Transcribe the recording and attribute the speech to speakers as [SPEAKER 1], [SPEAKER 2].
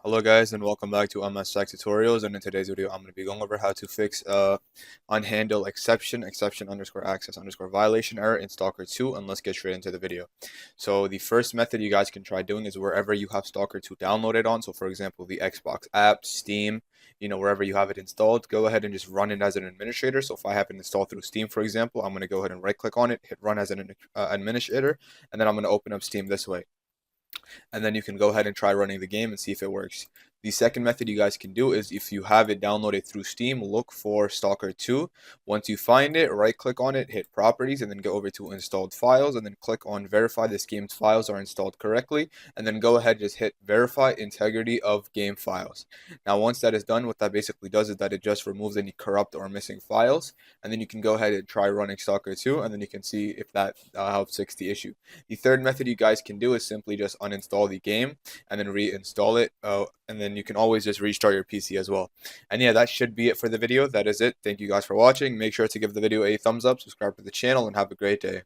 [SPEAKER 1] Hello guys and welcome back to S.T.A.L.K.E.R tutorials, and in today's video I'm going to be going over how to fix unhandled exception underscore access underscore violation error in S.T.A.L.K.E.R 2, and let's get straight into the video. So the first method you guys can try doing is wherever you have S.T.A.L.K.E.R 2 downloaded on, so for example the Xbox app, Steam, wherever you have it installed, go ahead and just run it as an administrator. So if I have it installed through Steam, for example, I'm going to go ahead and right click on it, hit run as an administrator, and then I'm going to open up Steam this way, and then you can go ahead and try running the game and see if it works. The second method you guys can do is, if you have it downloaded through Steam, look for S.T.A.L.K.E.R 2. Once you find it, right click on it, hit properties, and then go over to installed files, and then click on verify this game's files are installed correctly, and then go ahead and just hit verify integrity of game files. Now once that is done, what that basically does is that it just removes any corrupt or missing files, and then you can go ahead and try running S.T.A.L.K.E.R 2, and then you can see if that helps fix the issue. The third method you guys can do is simply just uninstall the game and then reinstall it, and then you can always just restart your PC as well. And yeah, that should be it for the video. That is it. Thank you guys for watching. Make sure to give the video a thumbs up, subscribe to the channel, and have a great day.